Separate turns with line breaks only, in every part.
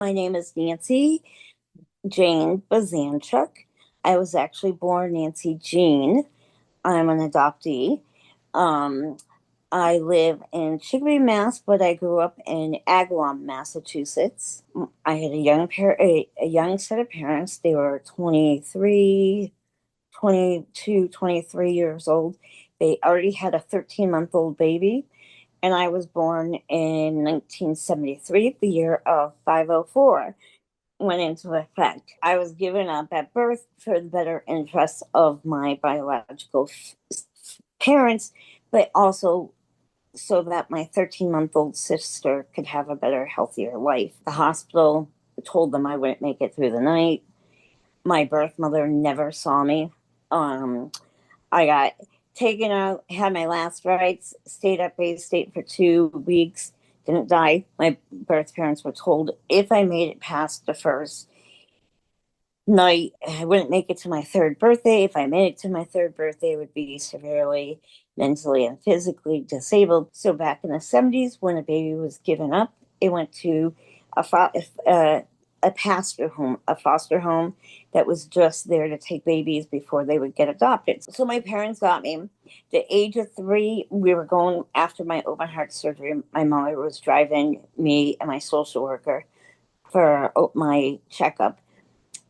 My name is Nancy Jane Bazanchuk. I was actually born Nancy Jean. I'm an adoptee. Um, I live in Chicopee, Mass, but I grew up in Agawam, Massachusetts. I had a young set of parents. They were 23, 22, 23 years old. They already had a 13-month-old baby, and I was born in 1973, the year of 504 went into effect. I was given up at birth for the better interests of my biological parents, but also so that my 13-month-old sister could have a better, healthier life. The hospital told them I wouldn't make it through the night. My birth mother never saw me. Um, I got taken out, had my last rites, stayed at Bay State for 2 weeks, didn't die. My birth parents were told if I made it past the first night, I wouldn't make it to my third birthday. If I made it to my third birthday, I would be severely mentally and physically disabled. So back in the 70s, when a baby was given up, it went to a, a foster home that was just there to take babies before they would get adopted. So my parents got me. The age of 3, we were going after my open heart surgery. My mother was driving me and my social worker for my checkup,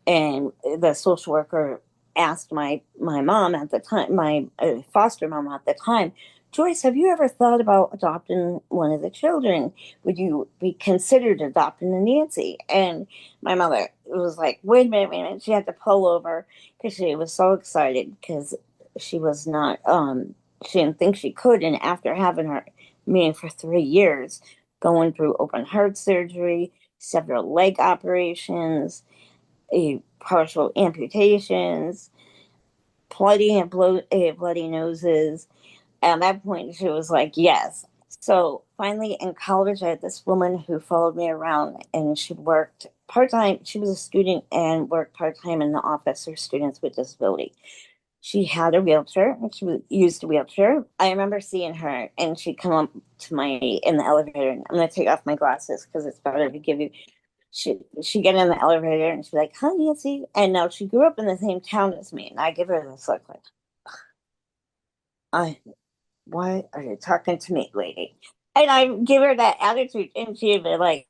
and the social worker asked my mom at the time, my foster mom at the time, Joyce, have you ever thought about adopting one of the children? Would you be considered adopting a Nancy? And my mother was like, wait a minute. She had to pull over because she was so excited because she was not, she didn't think she could. And after having her me for 3 years, going through open heart surgery, several leg operations, partial amputations, bloody noses. At that point, she was like, yes. So finally, in college, I had this woman who followed me around, and she worked part time. She was a student and worked part time in the office for students with disability. She had a wheelchair. She used a wheelchair. I remember seeing her, and she'd come up to my in the elevator. And I'm going to take off my glasses because it's better to give you she get in the elevator and she's like, "Hi, Nancy." And now she grew up in the same town as me, and I give her this look like, "I, why are you talking to me, lady?" And I give her that attitude, and she'd be like,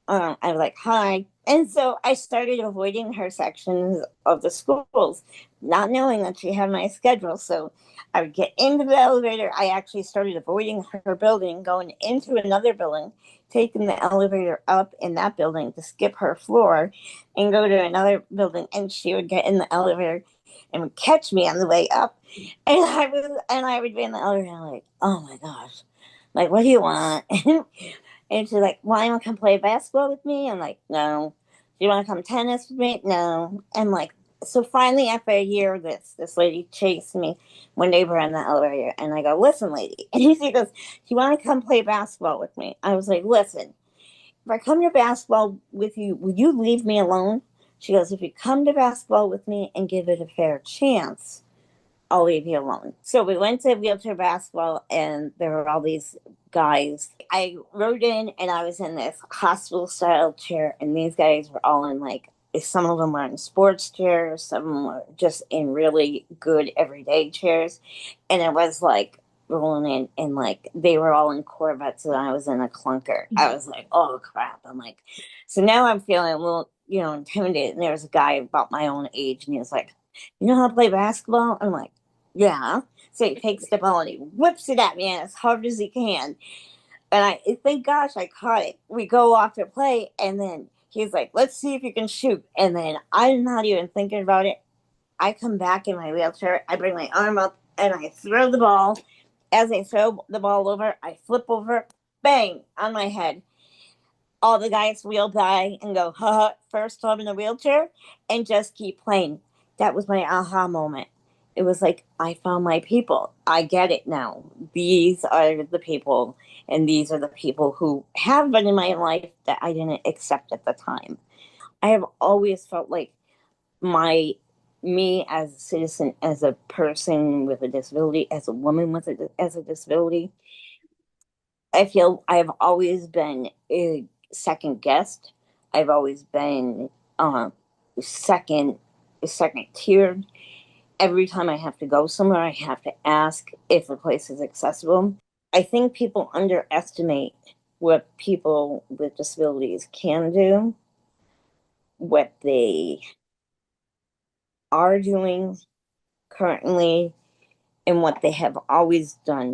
I was like, "Hi." And so I started avoiding her sections of the schools, not knowing that she had my schedule. So I would get into the elevator. I actually started avoiding her building, going into another building, taking the elevator up in that building to skip her floor and go to another building. And she would get in the elevator and would catch me on the way up. And I would be in the elevator like, oh my gosh, like, what do you want? And she's like, "Why don't you come play basketball with me?" I'm like, "No." "Do you want to come tennis with me?" "No." I'm like, so finally, after a year of this lady chased me one day we're in the elevator, and I go, "Listen, lady." And she goes, "Do you want to come play basketball with me?" I was like, "Listen, if I come to basketball with you, will you leave me alone?" She goes, "If you come to basketball with me and give it a fair chance, I'll leave you alone." So we went to wheelchair basketball, and there were all these guys. I rode in, and I was in this hospital style chair, and these guys were all in like, some of them were in sports chairs, some of them were just in really good everyday chairs. And it was like rolling in, and like they were all in Corvettes, and I was in a clunker. I was like, oh crap. I'm like, so now I'm feeling a little, intimidated. And there was a guy about my own age, and he was like, "You know how to play basketball?" I'm like, "Yeah." So he takes the ball and he whips it at me as hard as he can. And thank gosh I caught it. We go off to play, and then he's like, "Let's see if you can shoot." And then I'm not even thinking about it. I come back in my wheelchair. I bring my arm up and I throw the ball. As I throw the ball over, I flip over, bang, on my head. All the guys wheel by and go, "Ha, first time in a wheelchair," and just keep playing. That was my aha moment. It was like, I found my people. I get it now. These are the people, and these are the people who have been in my life that I didn't accept at the time. I have always felt like my me as a citizen, as a person with a disability, as a woman as a disability, I feel I've always been second guessed I've always been uh, second second tiered. Every time I have to go somewhere, I have to ask if the place is accessible. I think people underestimate what people with disabilities can do, what they are doing currently, and what they have always done